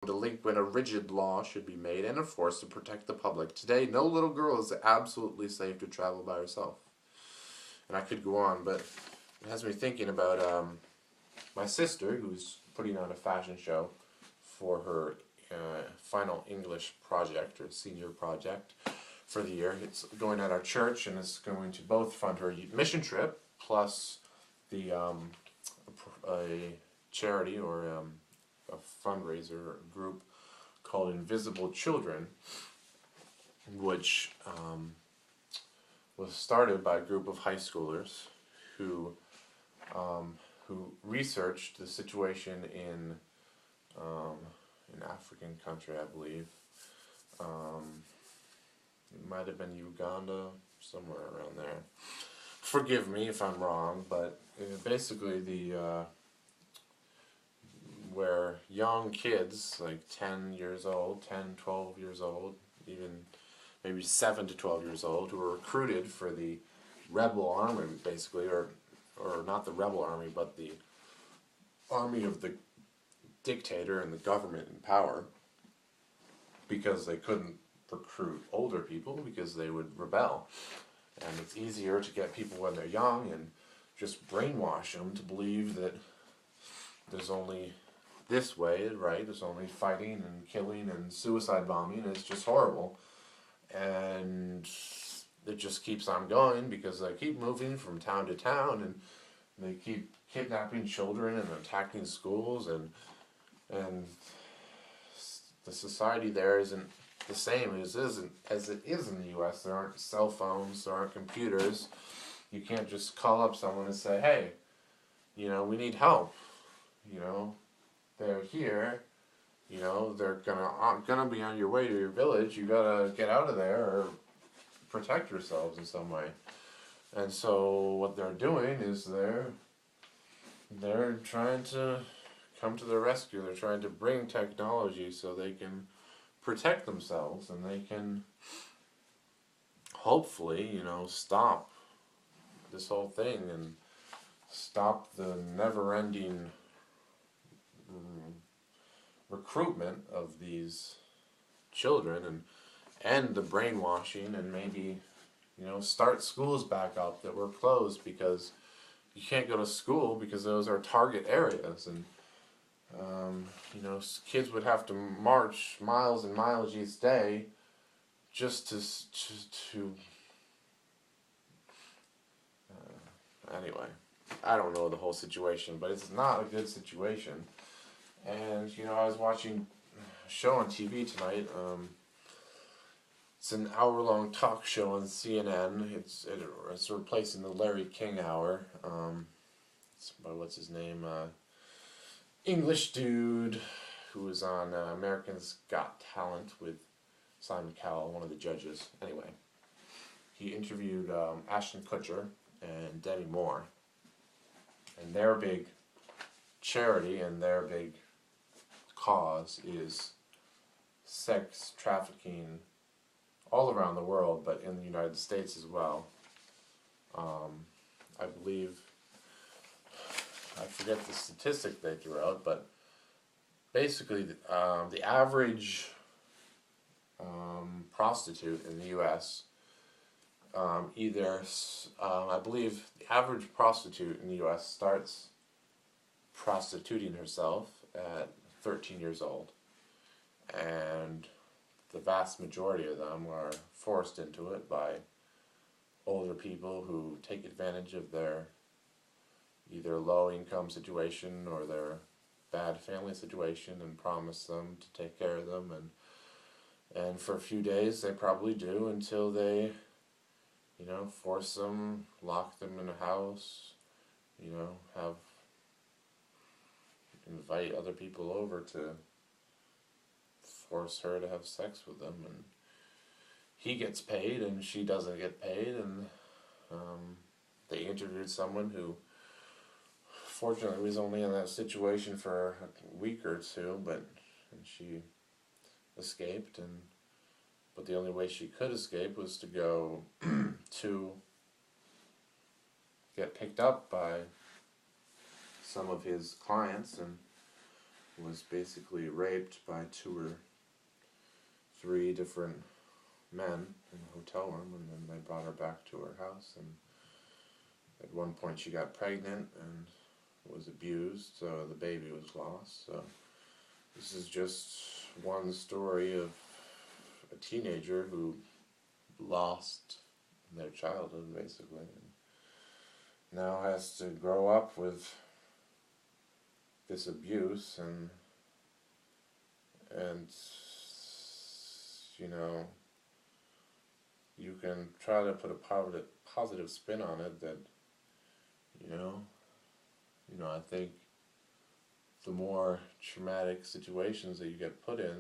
delinquent, a rigid law should be made and enforced to protect the public. Today, no little girl is absolutely safe to travel by herself. And I could go on, but it has me thinking about my sister, who's putting on a fashion show for her final English project, or senior project for the year. It's going at our church, and it's going to both fund her mission trip, plus the a charity or a fundraiser group called Invisible Children, which was started by a group of high schoolers who researched the situation in an African country, I believe. It might have been Uganda, somewhere around there. Forgive me if I'm wrong, but basically where young kids, like 10 years old, 10, 12 years old, even maybe 7 to 12 years old, who were recruited for the rebel army, basically, or not the rebel army, but the army of the dictator and the government in power, because they couldn't recruit older people because they would rebel. And it's easier to get people when they're young and just brainwash them to believe that there's only this way, right? There's only fighting and killing and suicide bombing. It's just horrible. And it just keeps on going because they keep moving from town to town, and they keep kidnapping children and attacking schools, and the society there isn't the same as it is in the U.S. There aren't cell phones, there aren't computers. You can't just call up someone and say, hey, we need help. They're here. They're gonna be on your way to your village. You gotta get out of there or protect yourselves in some way. And so what they're doing is they're trying to come to their rescue. They're trying to bring technology so they can protect themselves, and they can hopefully, stop this whole thing and stop the never-ending recruitment of these children, and end the brainwashing, and maybe start schools back up that were closed because you can't go to school because those are target areas. And kids would have to march miles and miles each day just to anyway, I don't know the whole situation, but it's not a good situation. And I was watching a show on TV tonight. It's an hour-long talk show on CNN. It's replacing the Larry King hour. It's by what's his name? English dude who was on America's Got Talent with Simon Cowell, one of the judges. Anyway, he interviewed Ashton Kutcher and Demi Moore, and their big charity and their big cause is sex trafficking all around the world, but in the United States as well. I believe, I forget the statistic they threw out, but basically the average prostitute in the U.S. I believe the average prostitute in the U.S. starts prostituting herself at 13 years old, and the vast majority of them are forced into it by older people who take advantage of their either low income situation or their bad family situation and promise them to take care of them, and for a few days they probably do, until they force them, lock them in a house, invite other people over to force her to have sex with them, and he gets paid and she doesn't get paid. And they interviewed someone who fortunately was only in that situation for a week or two, and she escaped, but the only way she could escape was to go to get picked up by some of his clients and was basically raped by 2 or 3 different men in a hotel room, and then they brought her back to her house, and at one point she got pregnant and was abused, so the baby was lost. So this is just one story of a teenager who lost their childhood, basically, and now has to grow up with this abuse, and you know, you can try to put a positive spin on it that, you know, I think the more traumatic situations that you get put in,